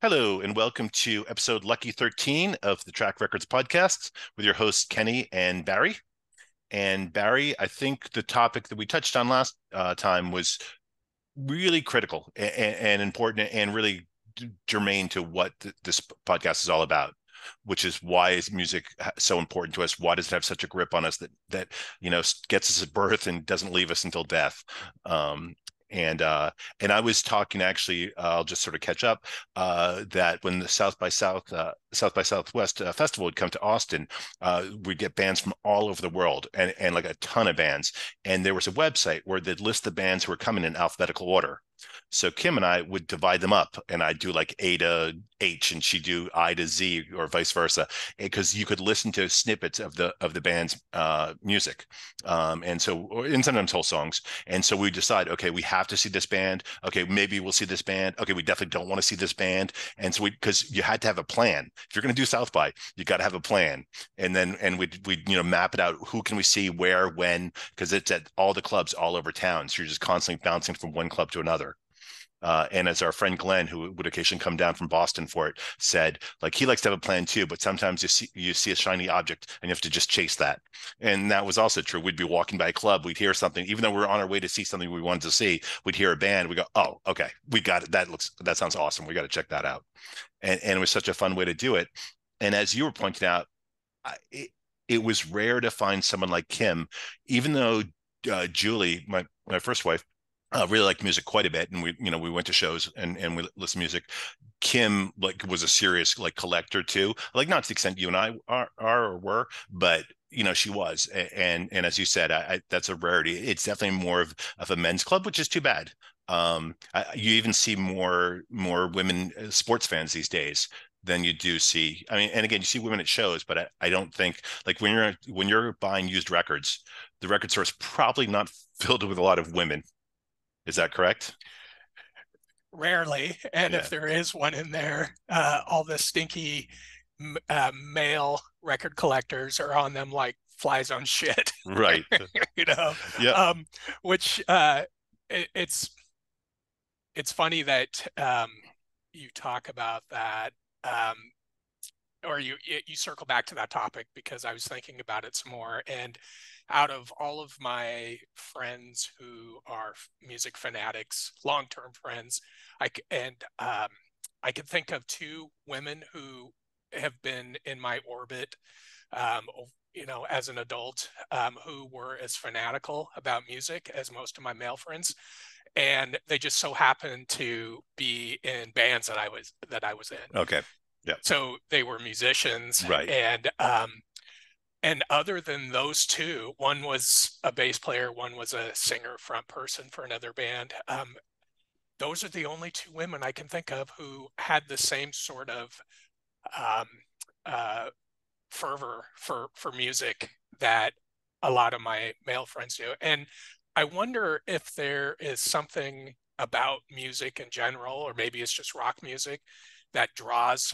Hello, and welcome to episode Lucky 13 of the Track Records podcast with your hosts, Kenny and Barry. And Barry, I think the topic that we touched on last time was really critical and important and really germane to what this podcast is all about, which is why is music so important to us? Why does it have such a grip on us that gets us at birth and doesn't leave us until death? Um, and uh, and I was talking actually, I'll just sort of catch up that when the South by Southwest festival would come to Austin, we'd get bands from all over the world and like a ton of bands. And there was a website where they'd list the bands who were coming in alphabetical order. So Kim and I would divide them up, and I'd do like A to H, and she'd do I to Z, or vice versa, because you could listen to snippets of the band's music, and sometimes whole songs. And so we decide, okay, we have to see this band. Okay, maybe we'll see this band. Okay, we definitely don't want to see this band. And so because you had to have a plan. If you're going to do South by, you got to have a plan, and we map it out. Who can we see, where, when? Because it's at all the clubs all over town. So you're just constantly bouncing from one club to another. And as our friend Glenn, who would occasionally come down from Boston for it, said, like, he likes to have a plan too, but sometimes you see a shiny object and you have to just chase that. And that was also true. We'd be walking by a club, we'd hear something, even though we were on our way to see something we wanted to see, we'd hear a band, we go, oh, okay, we got it. That sounds awesome. We got to check that out. And it was such a fun way to do it. And as you were pointing out, it was rare to find someone like Kim, even though Julie, my first wife, really liked music quite a bit, and we went to shows and we listened to music. Kim like was a serious like collector too, like not to the extent you and I are or were, but she was. And as you said, that's a rarity. It's definitely more of a men's club, which is too bad. You even see more women sports fans these days than you do see. I mean, and again, you see women at shows, but I don't think, like, when you're buying used records, the record store is probably not filled with a lot of women. Is that correct? Rarely. And Yeah. if there is one in there, all the stinky male record collectors are on them like flies on shit, Right. you know, Yeah. um, which it's funny that you talk about that. Um, or you circle back to that topic because I was thinking about it some more. And out of all of my friends who are music fanatics, long-term friends, I could think of two women who have been in my orbit, um, as an adult, who were as fanatical about music as most of my male friends, and they just so happened to be in bands that I was in. Okay. Yeah. So they were musicians, Right. and other than those two, one was a bass player, one was a singer front person for another band. Those are the only two women I can think of who had the same sort of um, uh, fervor for music that a lot of my male friends do. And I wonder if there is something about music in general, or maybe it's just rock music, that draws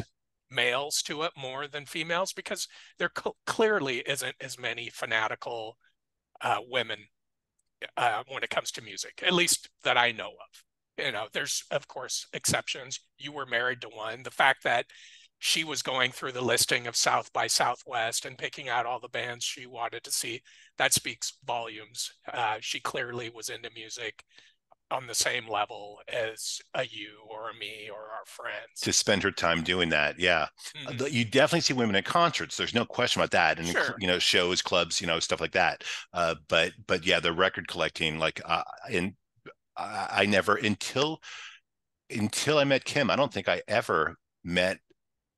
males to it more than females, because there clearly isn't as many fanatical women when it comes to music, at least that I know of. There's of course exceptions. You were married to one. The fact that she was going through the listing of South by Southwest and picking out all the bands she wanted to see, that speaks volumes. She clearly was into music on the same level as a you or a me or our friends. To spend her time doing that. Yeah. Mm-hmm. You definitely see women at concerts. There's no question about that. And, Sure. shows, clubs, stuff like that. But yeah, the record collecting, like, and I never, until I met Kim, I don't think I ever met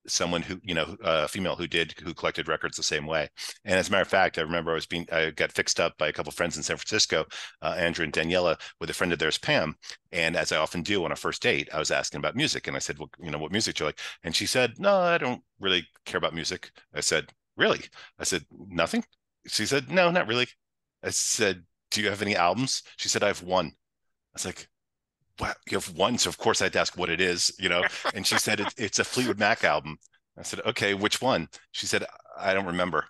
someone who a female who collected records the same way. And as a matter of fact, I got fixed up by a couple of friends in San Francisco, Andrew and Daniela, with a friend of theirs, Pam. And as I often do on a first date, I was asking about music, and I said, well, what music do you like? And she said, no, I don't really care about music. I said, really? I said, nothing. She said, no, not really. I said, do you have any albums? She said, I have one. I was like, wow, you have one? So of course I had to ask what it is. And she said it's a Fleetwood Mac album. I said, okay, which one? She said, I don't remember.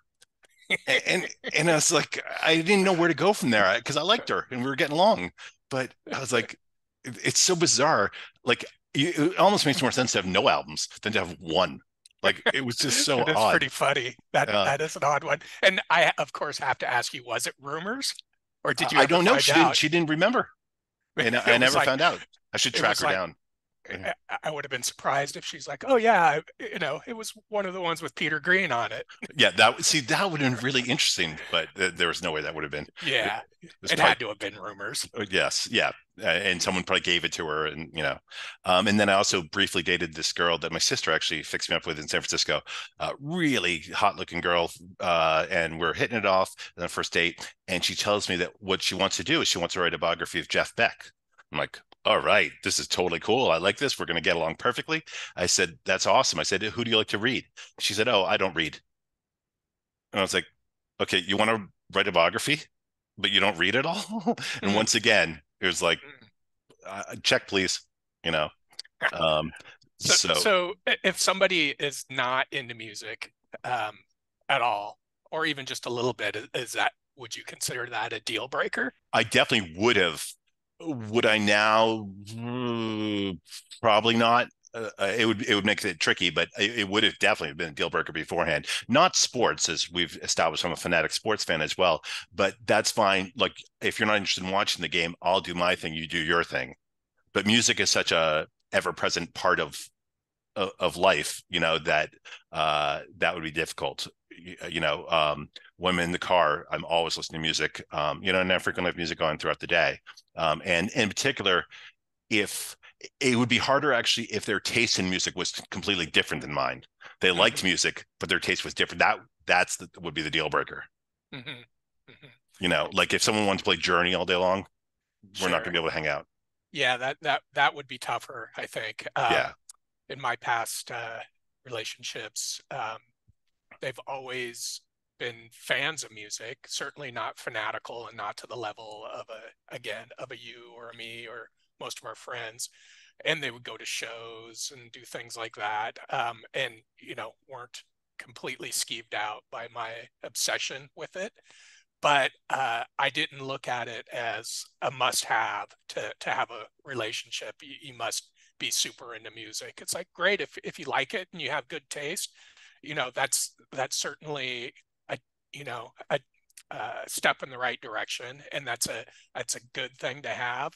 And I was like, I didn't know where to go from there because I liked her and we were getting along. But I was like, it's so bizarre. Like, It almost makes more sense to have no albums than to have one. Like it was just so It is odd. pretty funny. That Uh, that is an odd one. And I, of course, have to ask you, was it rumors, or did you I ever don't know. find She didn't. out? She didn't remember, and I It was never like found out. I should it track was her like down. I would have been surprised if she's like, "Oh yeah, it was one of the ones with Peter Green on it." Yeah, that would have been really interesting, but there was no way that would have been. It Yeah, was it probably had to have been rumors. yes, yeah, and someone probably gave it to her, and and then I also briefly dated this girl that my sister actually fixed me up with in San Francisco, really hot looking girl, and we're hitting it off on the first date, and she tells me that what she wants to do is she wants to write a biography of Jeff Beck. I'm like, all right, this is totally cool. I like this. We're going to get along perfectly. I said, that's awesome. I said, who do you like to read? She said, oh, I don't read. And I was like, okay, you want to write a biography, but you don't read it all? And Mm, once again, it was like, mm. check, please. You know, um, So, so so if somebody is not into music um, at all, or even just a little bit, is that would you consider that a deal breaker? I definitely would have. Would I now? Probably not. It would make it tricky, but it would have definitely been a deal breaker beforehand. Not sports, as we've established. I'm a fanatic sports fan as well, but that's fine. Like if you're not interested in watching the game, I'll do my thing. You do your thing. But music is such a ever-present part of life, that that would be difficult. When I'm in the car, I'm always listening to music. And I frequently have music on throughout the day. And in particular, if it would be harder actually if their taste in music was completely different than mine. They liked Hmm. music, but their taste was different. Would be the deal breaker. Hmm. Hmm. Like if someone wants to play Journey all day long, we're not going to Sure. be able to hang out. Yeah, that would be tougher, I think. Yeah. In my past relationships, they've always been fans of music, certainly not fanatical and not to the level of a you or a me or most of our friends. And they would go to shows and do things like that, and weren't completely skeeved out by my obsession with it. But I didn't look at it as a must-have to have a relationship. You must be super into music. It's like great if you like it and you have good taste. That's certainly a a step in the right direction, and that's a good thing to have.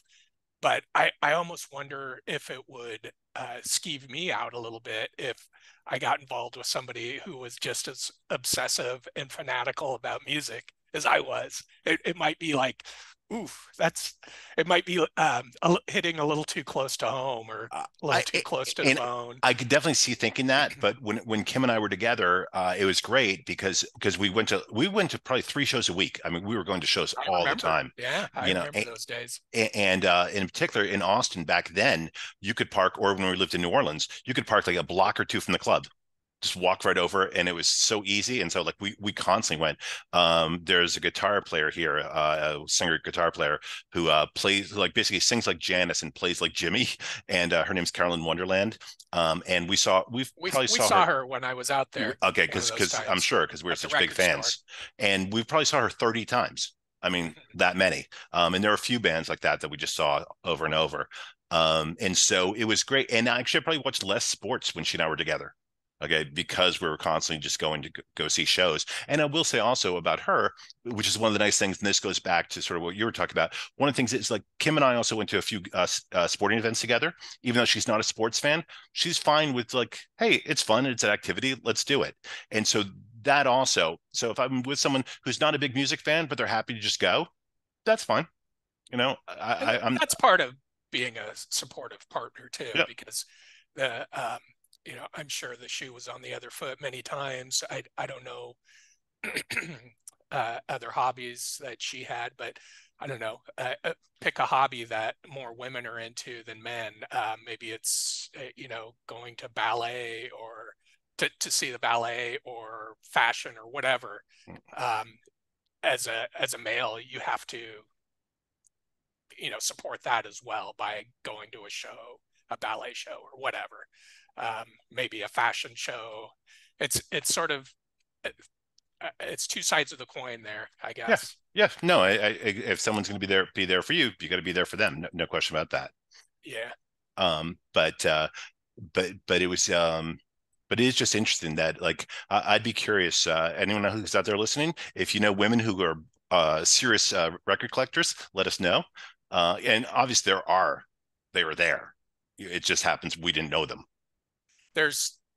But I almost wonder if it would skeeve me out a little bit if I got involved with somebody who was just as obsessive and fanatical about music as I was. It might be like, oof, it might be hitting a little too close to home or a little I too close to the and bone. I could definitely see thinking that, but when Kim and I were together, it was great because we went to probably 3 shows a week. I mean, we were going to shows I all the remember. time, Yeah, I you know, remember those days. and in particular in Austin back then, you could park, or when we lived in New Orleans, you could park like a block or two from the club, just walk right over, and it was so easy. And so like we constantly went. There's a guitar player here, a singer guitar player who plays like basically sings like Janice and plays like Jimmy, and her name's Carolyn Wonderland. And we've probably We saw her. saw her when I was out there Okay, one of because those I'm times sure because we were at the such big record store. fans, and we probably saw her 30 times. I mean, that many. And there are a few bands like that we just saw over and over. And so it was great. And actually, I probably watched less sports when she and I were together. Okay, because we were constantly just going to go see shows. And I will say also about her, which is one of the nice things, and this goes back to sort of what you were talking about. One of the things is like Kim and I also went to a few sporting events together. Even though she's not a sports fan, she's fine with like, hey, it's fun, it's an activity, let's do it. And so that also, so if I'm with someone who's not a big music fan, but they're happy to just go, that's fine. And I'm that's part of being a supportive partner too, yeah, because the I'm sure the shoe was on the other foot many times. I don't know other hobbies that she had, but I don't know. Pick a hobby that more women are into than men. Maybe it's going to ballet or to see the ballet or fashion or whatever. Um, as a male, you have to support that as well by going to a show, a ballet show or whatever. Maybe a fashion show. It's sort of it's two sides of the coin there, I yeah, guess. yeah. No, if someone's going to be there for you, you got to be there for them. No, no question about that. Yeah. But it was but it is just interesting that like I'd be curious, anyone who's out there listening, if you know women who are serious record collectors, let us know. And obviously they were there. It just happens we didn't know them.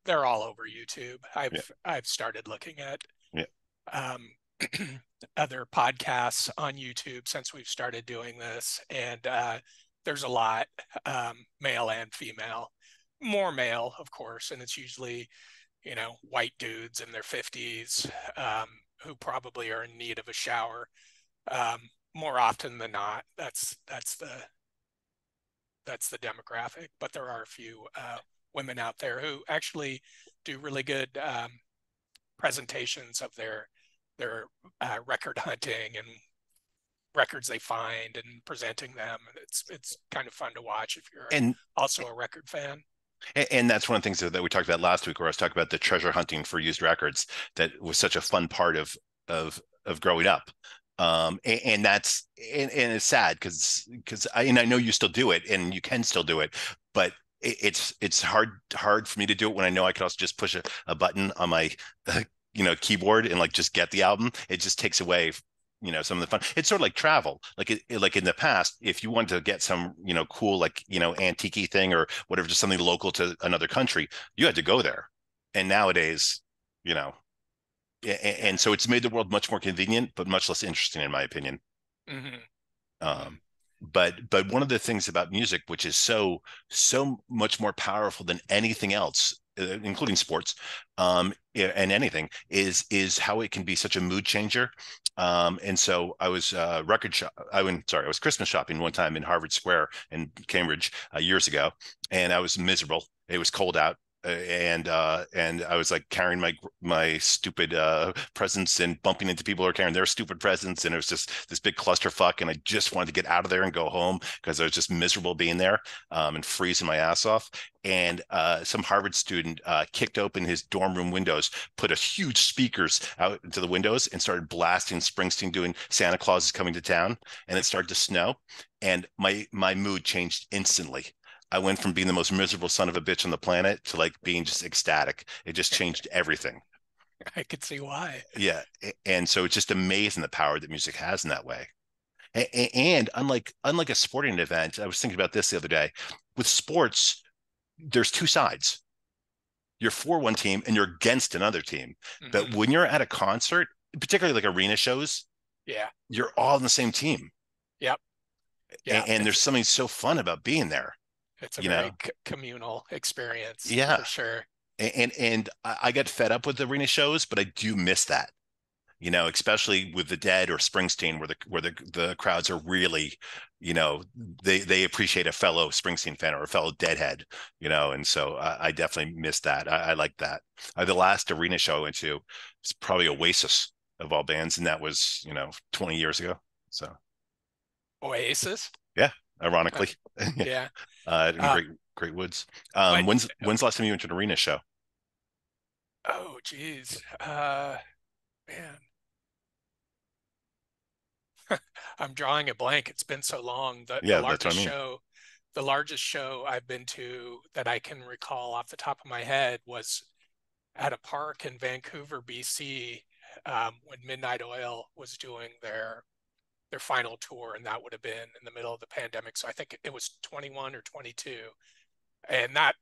They're all over YouTube. Yeah, I've started looking at yeah. um, other podcasts on YouTube since we've started doing this, and there's a lot, male and female, more male, of course, and it's usually, white dudes in their 50s, who probably are in need of a shower, um, more often than not. That's the demographic, but there are a few women out there who actually do really good presentations of their record hunting and records they find and presenting them. And it's kind of fun to watch if you're And also a record fan. and that's one of the things that we talked about last week, where I was talking about the treasure hunting for used records. That was such a fun part of growing up. And that's and it's sad because I know you still do it and you can still do it, but it's hard for me to do it when I know I could also just push a button on my keyboard and like just get the album. It just takes away some of the fun. It's sort of like travel. Like in the past, if you wanted to get some cool like antique thing or whatever, just something local to another country, you had to go there. And nowadays, you know and so it's made the world much more convenient, but much less interesting, in my opinion. Mm-hmm. Mm-hmm. Um, but one of the things about music, which is so much more powerful than anything else, including sports, and anything, is how it can be such a mood changer. And so I was record shop. I was Christmas shopping one time in Harvard Square in Cambridge years ago, and I was miserable. It was cold out, and I was like carrying my stupid presents and bumping into people who are carrying their stupid presents, and it was just this big clusterfuck. And I just wanted to get out of there and go home because I was just miserable being there, and freezing my ass off. And some Harvard student kicked open his dorm room windows, put a huge speakers out into the windows, and started blasting Springsteen doing "Santa Claus is Coming to Town," and it started to snow, and my mood changed instantly. I went from being the most miserable son of a bitch on the planet to like being just ecstatic. It just changed everything. I could see why. Yeah. And so it's just amazing the power that music has in that way. And unlike a sporting event, I was thinking about this the other day. With sports, there's two sides. You're for one team and you're against another team. But Mm-hmm. when you're at a concert, particularly like arena shows, Yeah. you're all on the same team. Yep. Yeah. And It's there's something so fun about being there, it's a you know? very communal experience Yeah. for sure. And I get fed up with arena shows, but I do miss that. Especially with the Dead or Springsteen, where the crowds are really, they appreciate a fellow Springsteen fan or a fellow Deadhead, and so I definitely miss that. I like that. The last arena show I went to was probably Oasis of all bands, and that was 20 years ago. So Oasis. yeah, Uh, ironically, yeah. in Uh, Great Woods. but When's the last time you went to an arena show? oh, geez. Man, I'm drawing a blank. It's been so long. The Yeah, that's what largest I mean. show, the largest show I've been to that I can recall off the top of my head was at a park in Vancouver, BC, when Midnight Oil was doing their final tour, and that would have been in the middle of the pandemic. So I think it was 21 or 22, and that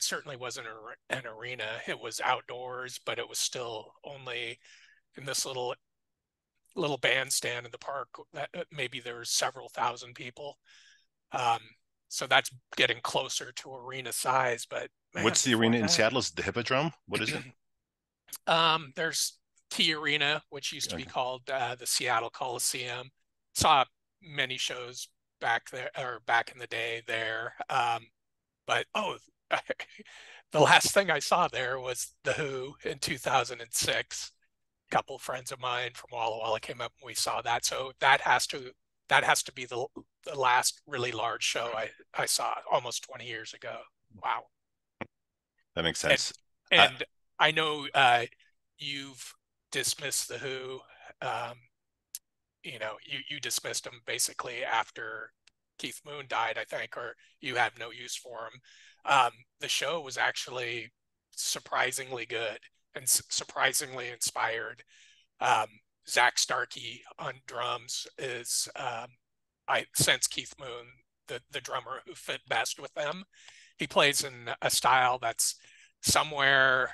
certainly wasn't an arena. It was outdoors, but it was still only in this little bandstand in the park. That maybe there were several thousand people. Um, so that's getting closer to arena size. But man, What's the before arena in that, Seattle? Is it the Hippodrome? What is it? there's Key Arena, which used to be Okay. called the Seattle Coliseum. Saw many shows back there or back in the day there. But the last thing I saw there was The Who in 2006. A couple of friends of mine from Walla Walla came up and we saw that. So that has to be the last really large show I saw almost 20 years ago. Wow. That makes And sense. I, and I know you've dismissed The Who. Um, you dismissed them basically after. Keith Moon died, I think, or You Have No Use for Him. The show was actually surprisingly good and surprisingly inspired. Um, Zach Starkey on drums is, I sense Keith Moon, the drummer who fit best with them. He plays in a style that's somewhere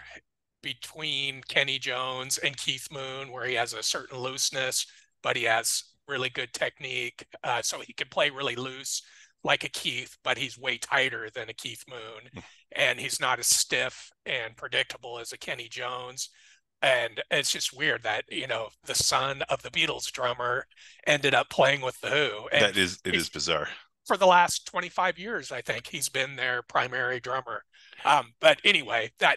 between Kenny Jones and Keith Moon, where he has a certain looseness, but he has really good technique. So he can play really loose like a Keith, but he's way tighter than a Keith Moon. And he's not as stiff and predictable as a Kenny Jones. And it's just weird that, the son of the Beatles drummer ended up playing with the Who. And It is bizarre. for the last 25 years, I think he's been their primary drummer. But anyway, that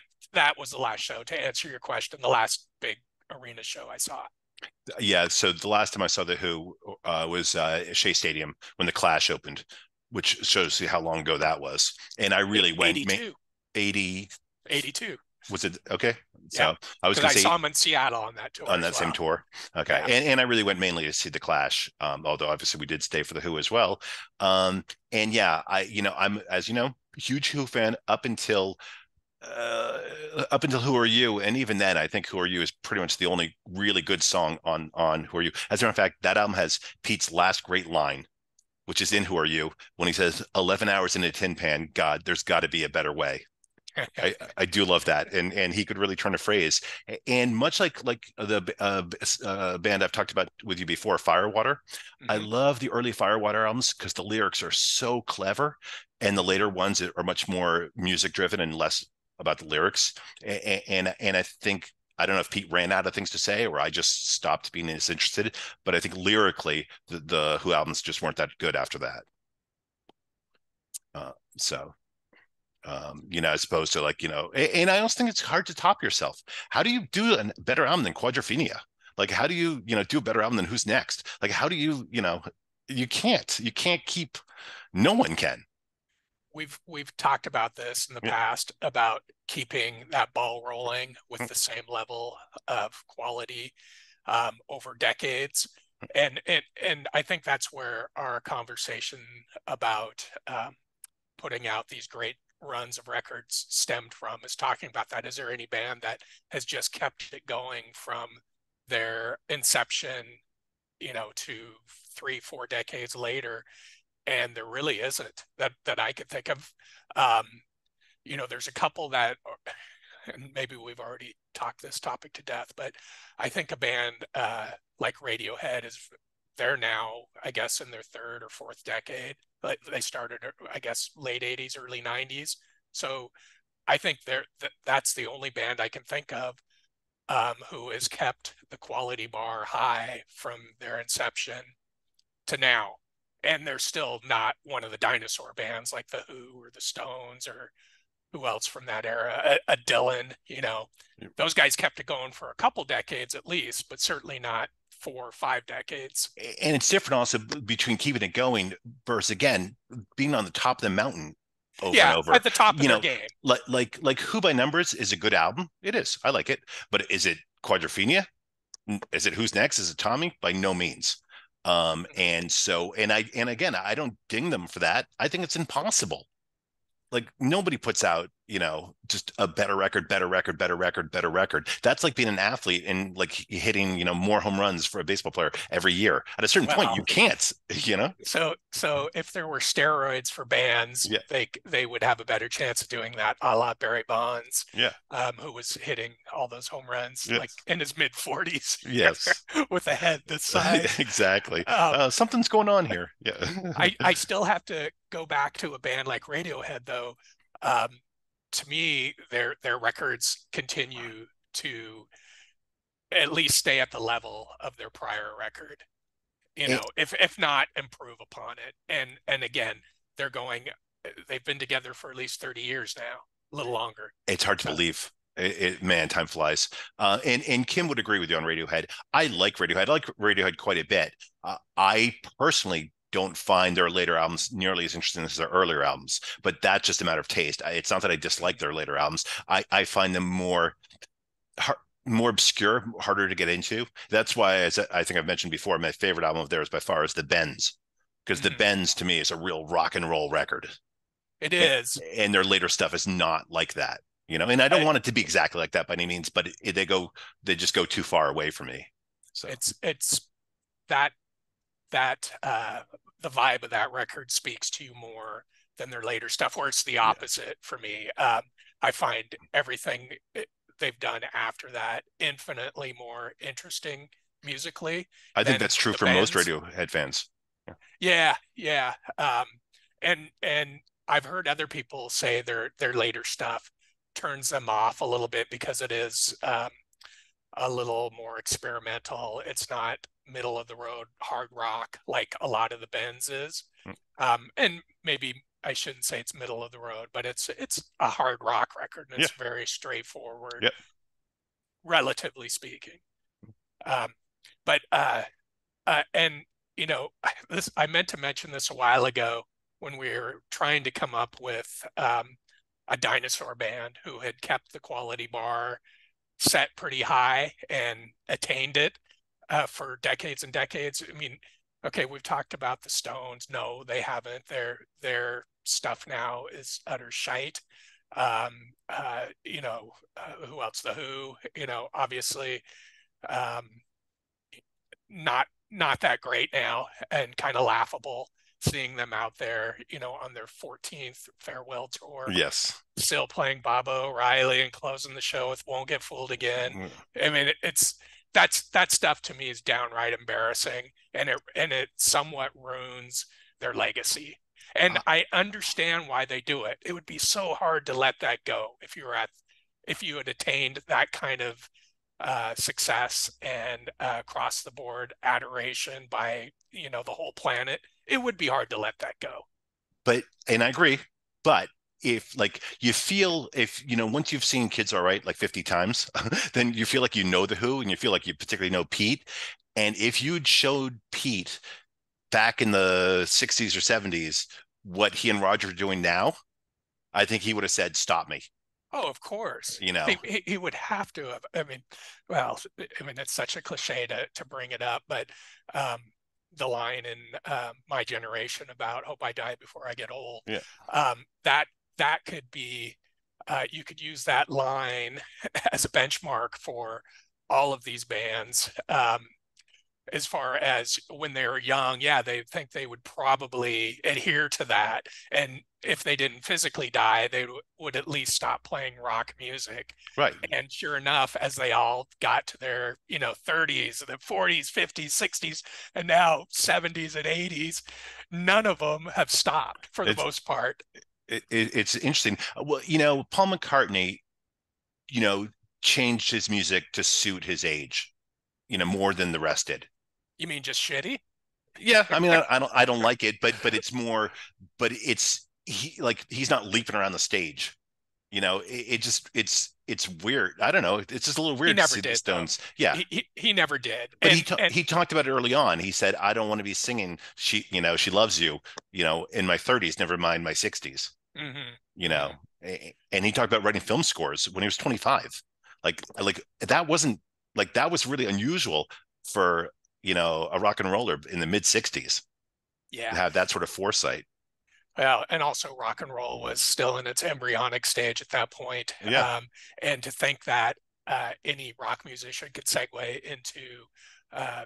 was the last show. To answer your question, the last big arena show I saw. Yeah, so the last time I saw the Who was Shea Stadium when the Clash opened, which shows you how long ago that was. And I really went 82. 82. Was it okay? So yeah, I was going to say, saw him in Seattle on that tour. On that same tour. Okay. Yeah. And I really went mainly to see the Clash. Although obviously we did stay for the Who as well. And yeah, I'm, as you know, huge Who fan up until Who Are You, and even then I think Who Are You is pretty much the only really good song on Who Are You. As a matter of fact, that album has Pete's last great line, which is in Who Are You, when he says 11 hours in a tin pan, God, there's got to be a better way. I do love that, and he could really turn a phrase. And much like the band I've talked about with you before, Firewater, I love the early Firewater albums because the lyrics are so clever, and the later ones are much more music driven and less about the lyrics. And I think, I don't know if Pete ran out of things to say or I just stopped being as interested, but I think lyrically the Who albums just weren't that good after that. As opposed to and I also think it's hard to top yourself. How do you do a better album than Quadrophenia? Like, how do you, do a better album than Who's Next? Like, how do you, you can't keep, no one can. We've talked about this in the past about keeping that ball rolling with the same level of quality over decades. And I think that's where our conversation about putting out these great runs of records stemmed from, is talking about that. Is there any band that has just kept it going from their inception, to 3-4 decades later? And there really isn't that I could think of. There's a couple that, and maybe we've already talked this topic to death, but I think a band like Radiohead they're now, I guess, in their third or fourth decade. They started, I guess, late 80s, early 90s. So I think that's the only band I can think of who has kept the quality bar high from their inception to now. And they're still not one of the dinosaur bands like the Who or the Stones or who else from that era, a Dylan. Those guys kept it going for a couple decades at least, but certainly not 4 or 5 decades. And it's different also between keeping it going versus, again, being on the top of the mountain over and over. At the top of their game. Like Who by Numbers is a good album. It is. I like it. But is it Quadrophenia? Is it Who's Next? Is it Tommy? By no means. And again, I don't ding them for that. I think it's impossible. Like, nobody puts out, just a better record. That's like being an athlete and like hitting, more home runs for a baseball player every year. At a certain point, you can't, So if there were steroids for bands, they would have a better chance of doing that, a la Barry Bonds, who was hitting all those home runs like in his mid 40s. Yes. With a head this size. Exactly. Something's going on here. Yeah. I still have to go back to a band like Radiohead, though. To me, their records continue to at least stay at the level of their prior record, if not improve upon it. And again, they've been together for at least 30 years now, a little longer. It's hard to believe. Man, time flies. And Kim would agree with you on Radiohead. I like Radiohead. I like Radiohead quite a bit. I personally don't find their later albums nearly as interesting as their earlier albums, but that's just a matter of taste. It's not that I dislike their later albums. I find them more obscure, harder to get into. That's why, as I think I've mentioned before, my favorite album of theirs by far is The Bends. because the Mhm. Bends to me is a real rock and roll record, It and, is. and their later stuff is not like that. And I don't I, want it to be exactly like that by any means, but they just go too far away from me. So it's that that the vibe of that record speaks to you more than their later stuff, where it's the yeah, opposite for me. I find everything they've done after that infinitely more interesting musically I think than that's true the for most Bends. Radiohead fans. Yeah. Yeah, yeah. And I've heard other people say their later stuff turns them off a little bit because it is a little more experimental. It's not middle of the road hard rock like a lot of the Bends is. And maybe I shouldn't say it's middle of the road, but it's a hard rock record and Yeah. it's very straightforward, Yeah. relatively speaking. Um, but and this I meant to mention this a while ago when we were trying to come up with a dinosaur band who had kept the quality bar set pretty high and attained it for decades and decades. I mean, okay, we've talked about the Stones. No, they haven't. Their stuff now is utter shite. Who else? The Who. Obviously, um, not that great now and kind of laughable seeing them out there, on their 14th farewell tour, Yes. still playing Baba O'Reilly and closing the show with Won't Get Fooled Again. I mean, that stuff to me is downright embarrassing, and it somewhat ruins their legacy. And Uh, I understand why they do it. It would be so hard to let that go if you had attained that kind of success and across the board adoration by the whole planet. It would be hard to let that go. and I agree, but if like you feel if once you've seen Kids All Right like 50 times, then you feel like you know the Who and you feel like you particularly know Pete. And if you'd showed Pete back in the 60s or 70s what he and Roger are doing now, I think he would have said, "Stop me." Oh, of course. You know, He would have to have. I mean, well, I mean, it's such a cliche to bring it up, but um, the line in My Generation about "Hope I die before I get old," yeah. that could be, you could use that line as a benchmark for all of these bands. As far as when they were young, yeah, they think they would probably adhere to that. And if they didn't physically die, they would at least stop playing rock music. Right. And sure enough, as they all got to their, 30s, the 40s, 50s, 60s, and now 70s and 80s, none of them have stopped for the It's most part. it's interesting. Well, Paul McCartney, you know, changed his music to suit his age, more than the rest did. You mean just shitty? Yeah, I mean, I don't like it, but it's more, but he's not leaping around the stage. It just it's weird. I don't know. It's just a little He weird to never see the did, though. Stones. Yeah, He never did. but And he talked about it early on. He said, "I don't want to be singing. She loves you. In my 30s, never mind my 60s." mhm, You know, mhm. and he talked about writing film scores when he was 25. Like that wasn't like that was really unusual for a rock and roller in the mid 60s to Yeah. have that sort of foresight. Well, and also rock and roll was still in its embryonic stage at that point. Yeah, And to think that any rock musician could segue into, uh,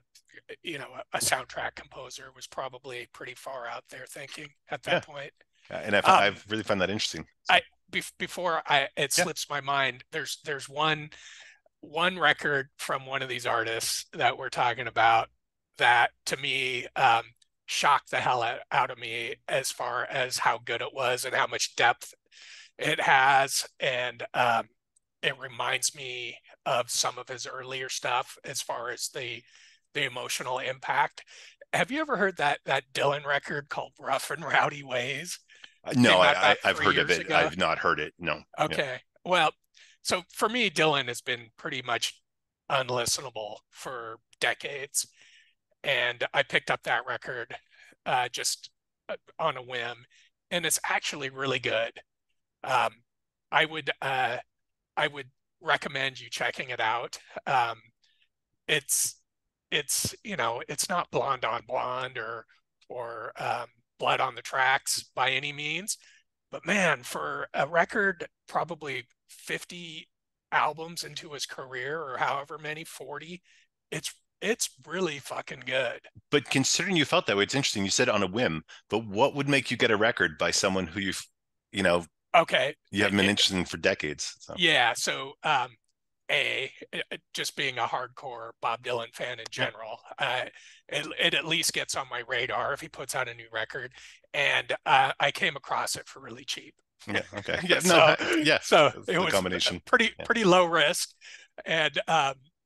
a soundtrack composer was probably pretty far out there thinking at that yeah, point. and I've Um, really found that interesting. So I before I it yeah, slips my mind. There's one record from one of these artists that we're talking about that to me shocked the hell out of me as far as how good it was and how much depth it has. And it reminds me of some of his earlier stuff as far as the emotional impact. Have you ever heard that Dylan record called Rough and Rowdy Ways? no, Came out about I've three heard of years it. ago. I've not heard it. No. Yeah, Okay. Well, so for me, Dylan has been pretty much unlistenable for decades. And I picked up that record just on a whim, and it's actually really good. Um, I would I would recommend you checking it out. Um, it's it's not Blonde on Blonde or or blood on the tracks by any means. But man, for a record, probably 50 albums into his career, or however many, 40, it's really fucking good. But considering you felt that way, it's interesting. You said on a whim, but what would make you get a record by someone who you know, Okay. you haven't been interested in for decades? So. Yeah. So, just being a hardcore Bob Dylan fan in Yeah. general, it at least gets on my radar if he puts out a new record. And I came across it for really cheap. Yeah. Okay. Yeah. No. So, Yeah. so That's it the was combination. pretty Yeah. pretty low risk, and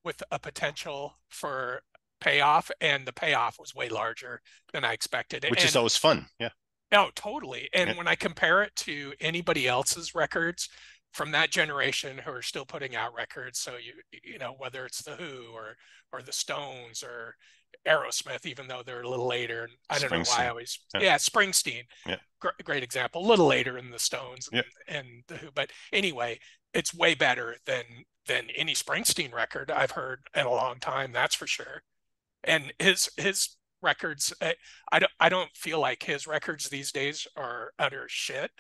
with a potential for payoff, and the payoff was way larger than I expected. Which is And always fun. Yeah. no, totally. And Yeah. when I compare it to anybody else's records from that generation who are still putting out records, so you know, whether it's the Who or the Stones or Aerosmith, even though they're a little later, and I don't know why I Springsteen. always, Yeah. yeah, Springsteen, Yeah. great example, a little later in the Stones Yeah. and the Who, but anyway, it's way better than any Springsteen record I've heard in a long time, that's for sure. And his records, I don't feel like his records these days are utter shit,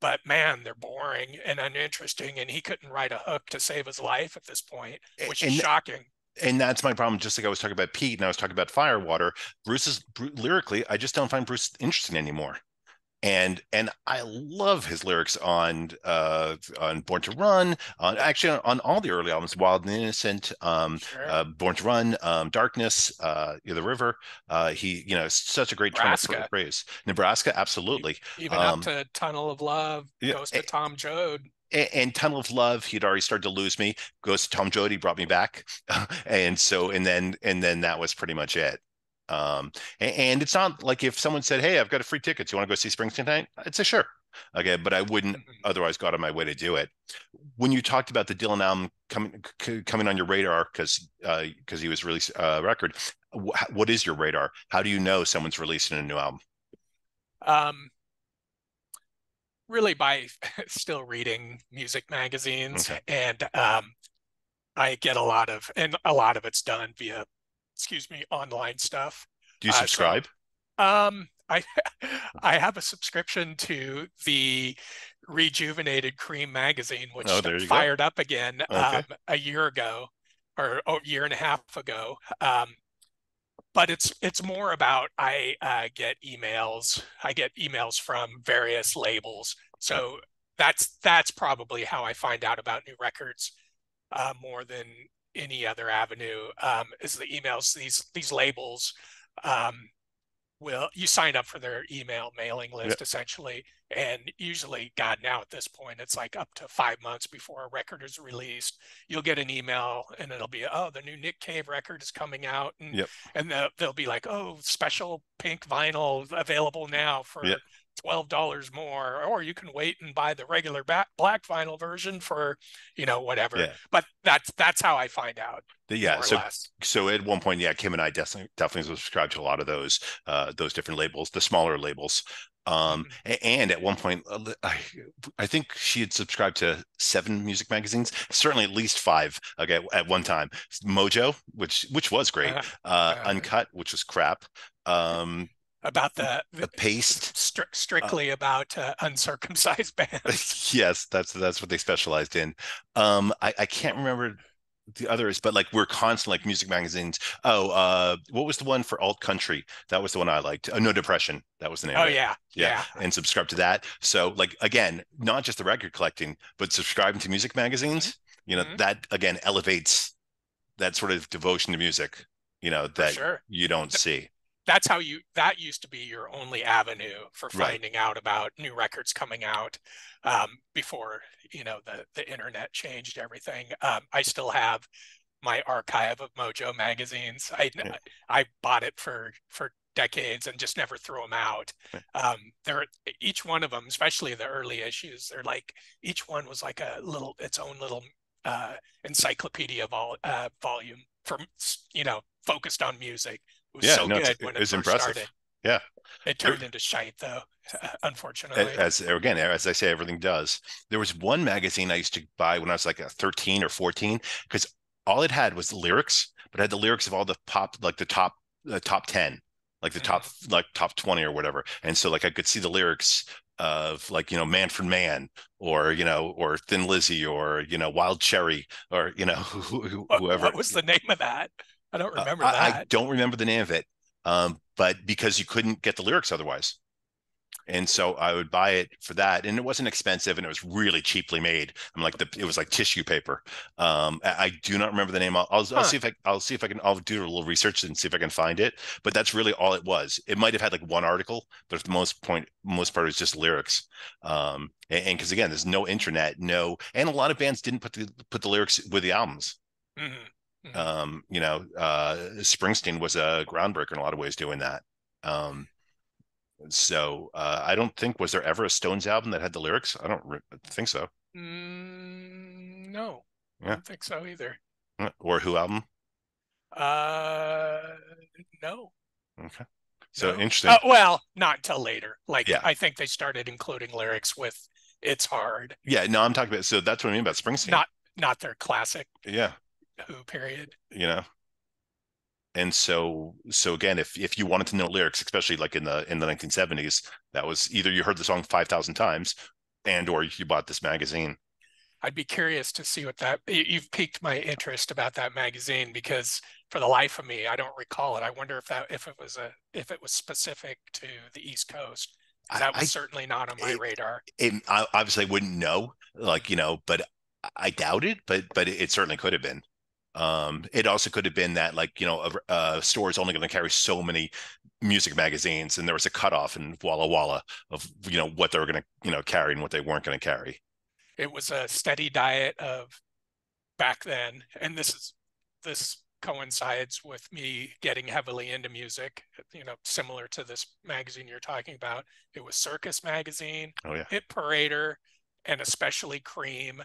but man, they're boring and uninteresting, and he couldn't write a hook to save his life at this point, which is shocking. And that's my problem. Just like I was talking about Pete and I was talking about Firewater, lyrically, I just don't find Bruce interesting anymore. And I love his lyrics on Born to Run, on all the early albums, Wild and Innocent, Sure. Born to Run, Darkness, The River. Such a great turn of Nebraska, phrase. Nebraska, absolutely. even up to Tunnel of Love, Yeah, Ghost of Tom Joad. and Tunnel of Love, he'd already started to lose me. Goes to Tom Joad, he brought me back, and then that was pretty much it. And it's not like if someone said, "Hey, I've got a free ticket. Do you want to go see Springsteen tonight?" I'd say sure. Okay, but I wouldn't otherwise go out of my way to do it. When you talked about the Dylan album coming on your radar because he was released a record, what is your radar? How do you know someone's releasing a new album? Um, Really by still reading music magazines, Okay. and I get a lot of it's done via, excuse me, online stuff. Do you subscribe? I I have a subscription to the rejuvenated Cream magazine, Oh, which there you go. fired up again Okay. a year ago, or a year and a half ago. But it's more about I get emails. I get emails from various labels, so that's probably how I find out about new records more than any other avenue. Is the emails. These labels will you sign up for their email mailing Yeah. list essentially, and usually, God, now at this point it's like up to 5 months before a record is released, you'll get an email and it'll be, oh, the new Nick Cave record is coming out, and Yep. they'll be like, oh, special pink vinyl available now Yeah. for $12 more, or you can wait and buy the regular black vinyl version for whatever. Yeah. But that's how I find out, Yeah. more or So less. so at one point, yeah, Kim and I definitely subscribed to a lot of those different labels, the smaller labels. And at one point, I think she had subscribed to 7 music magazines, certainly at least 5. Okay, at one time, Mojo, which was great, Uncut, which was crap, About the Paste, strictly about uncircumcised bands. yes, that's what they specialized in. I can't remember the others, but like we're constantly like music magazines. Oh, what was the one for alt country? That was the one I liked. No Depression. That was the name Oh of it. yeah. And subscribe to that. So like again, not just the record collecting, but subscribing to music magazines. Mm-hmm. That again elevates that sort of devotion to music. For That sure. you don't see. That's how that used to be your only avenue for Right. finding out about new records coming out, before the internet changed everything. I still have my archive of Mojo magazines. Yeah. I bought it for decades and just never threw them out. Each one of them, especially the early issues, they're like, each one was like its own little encyclopedia volume from focused on music. It was so good when it it's first impressive. started. Yeah. It turned into shite though, unfortunately. As I say, everything does. There was one magazine I used to buy when I was like 13 or 14 because all it had was the lyrics, but it had the lyrics of all the pop, like the top 10. like the top Mhm. like top 20 or whatever. And so like I could see the lyrics of like, Manfred Mann, or or Thin Lizzy, or Wild Cherry, or What whoever. was the name of that? I don't remember I that. don't remember the name of it, but because you couldn't get the lyrics otherwise. And so I would buy it for that, and it wasn't expensive, and it was really cheaply made. I'm like it was like tissue paper. I do not remember the name. I'll Huh. see if I can. I'll do a little research and see if I can find it. But that's really all it was. It might have had like one article, but for the most part, it was just lyrics. And because again, there's no internet, and a lot of bands didn't put the lyrics with the albums. Hmm. Hmm. Springsteen was a groundbreaker in a lot of ways doing that. Um, so I don't think, was there ever a Stones album that had the lyrics? I don't think so. No, I Yeah. don't think so either. Or Who album? Uh, no, Okay. So no. interesting. Well, not until later. Like Yeah. I think they started including lyrics with "It's Hard," Yeah. No, I'm talking about. So that's what I mean about Springsteen. not their classic Yeah. Who period. You know. And so again, if you wanted to know lyrics, especially like in the 1970s, that was either you heard the song 5,000 times, and or you bought this magazine. I'd be curious to see what that you've piqued my interest about that magazine because for the life of me, I don't recall it. I wonder if it was specific to the East Coast because that was I certainly not on my it, radar. I obviously wouldn't know, like, but I doubt it, but it certainly could have been. It also could have been that, like, a store is only going to carry so many music magazines, and there was a cutoff in Walla Walla of what they were going to carry and what they weren't going to carry. It was a steady diet of back then, and this coincides with me getting heavily into music, similar to this magazine you're talking about. It was Circus Magazine, Oh yeah. Hit Parader, and especially Cream.